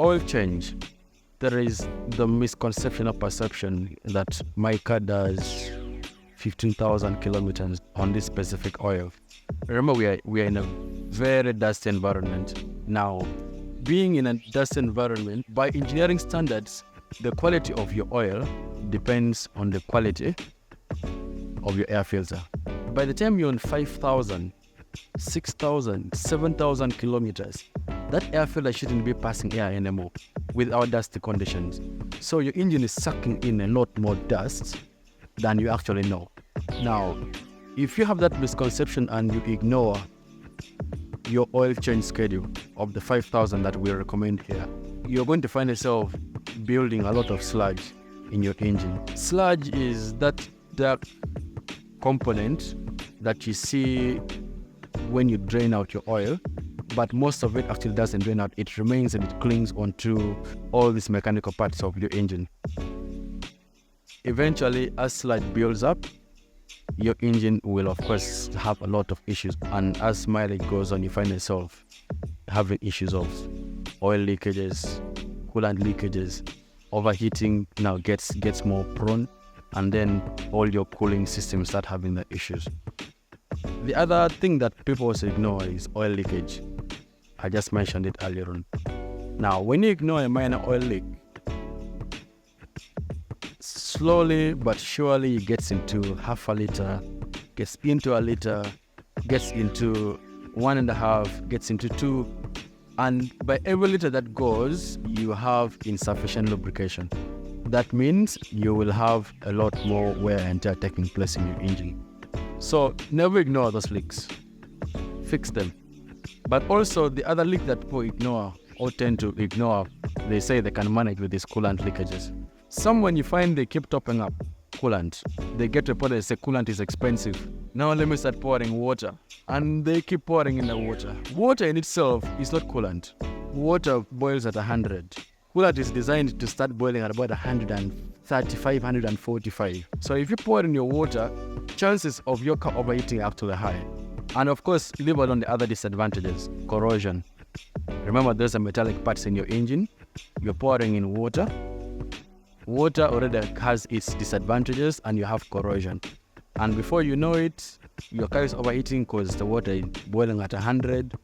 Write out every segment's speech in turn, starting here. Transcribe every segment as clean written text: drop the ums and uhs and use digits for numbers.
Oil change. There is the misconception or perception that my car does 15,000 kilometers on this specific oil. Remember, we are in a very dusty environment. Now, being in a dusty environment, by engineering standards, the quality of your oil depends on the quality of your air filter. By the time you're on 5,000, 6,000, 7,000 kilometers, that air filter shouldn't be passing air anymore without dusty conditions. So your engine is sucking in a lot more dust than you actually know. Now, if you have that misconception and you ignore your oil change schedule of the 5,000 that we recommend here, you're going to find yourself building a lot of sludge in your engine. Sludge is that dark component that you see when you drain out your oil, but most of it actually doesn't drain out. It remains and it clings onto all these mechanical parts of your engine. Eventually, as sludge builds up, your engine will of course have a lot of issues, and as mileage goes on, you find yourself having issues of oil leakages, coolant leakages, overheating now gets more prone, and then all your cooling systems start having the issues. The other thing that people also ignore is oil leakage. I just mentioned it earlier on. Now, when you ignore a minor oil leak, slowly but surely it gets into half a liter, gets into a liter, gets into 1.5, gets into 2, and by every liter that goes, you have insufficient lubrication. That means you will have a lot more wear and tear taking place in your engine. So never ignore those leaks. Fix them. But also the other leak that people ignore or tend to ignore, they say they can manage with these coolant leakages. Some, when you find they keep topping up coolant, they get to a point they say coolant is expensive. Now let me start pouring water. And they keep pouring in the water. Water in itself is not coolant. Water boils at 100. Coolant is designed to start boiling at about 135, 145. So if you pour it in your water, chances of your car overheating are actually high. And of course, leave alone the other disadvantages. Corrosion. Remember, there's a metallic parts in your engine. You're pouring in water. Water already has its disadvantages, and you have corrosion. And before you know it, your car is overheating because the water is boiling at 100.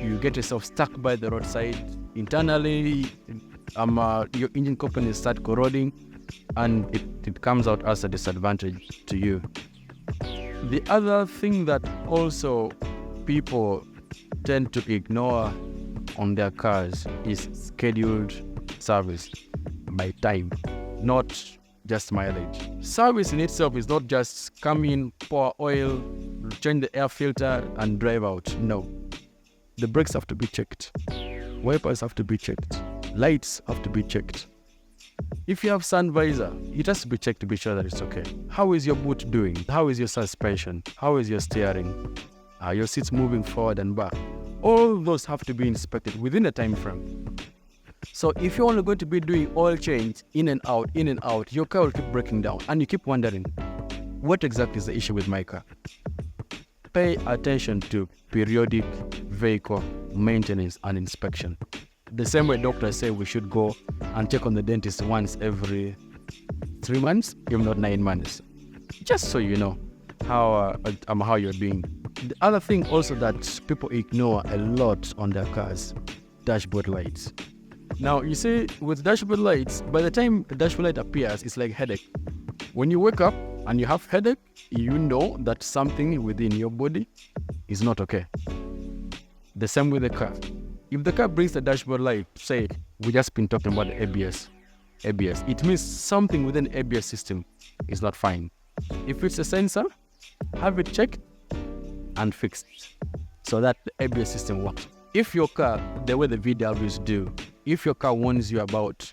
You get yourself stuck by the roadside. Internally, your engine components start corroding, and it comes out as a disadvantage to you. The other thing that also people tend to ignore on their cars is scheduled service by time, not just mileage. Service in itself is not just come in, pour oil, change the air filter and drive out. No. The brakes have to be checked. Wipers have to be checked. Lights have to be checked. If you have sun visor, it has to be checked to be sure that it's okay. How is your boot doing? How is your suspension? How is your steering? Are your seats moving forward and back? All those have to be inspected within a time frame. So if you're only going to be doing oil change in and out, your car will keep breaking down, and you keep wondering, what exactly is the issue with my car? Pay attention to periodic vehicle maintenance and inspection. The same way doctors say we should go and check on the dentist once every 3 months, if not 9 months, just so you know how you're doing. The other thing also that people ignore a lot on their cars, dashboard lights. Now, you see, with dashboard lights, by the time the dashboard light appears, it's like headache. When you wake up and you have headache, you know that something within your body is not okay. The same with the car. If the car brings the dashboard light, say, we just been talking about the ABS, it means something within the ABS system is not fine. If it's a sensor, have it checked and fixed so that the ABS system works. If your car, the way the VWs do, if your car warns you about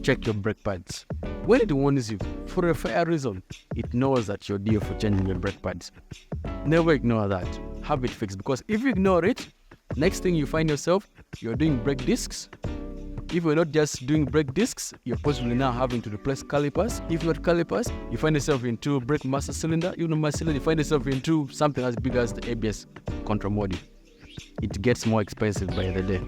check your brake pads, when it warns you for a fair reason, it knows that you're due for changing your brake pads. Never ignore that. Have it fixed, because if you ignore it, next thing you find yourself, you're doing brake discs. If you're not just doing brake discs, you're possibly now having to replace calipers. If you're calipers, you find yourself into brake master cylinder. Even master cylinder, you find yourself into something as big as the ABS control module. It gets more expensive by the day.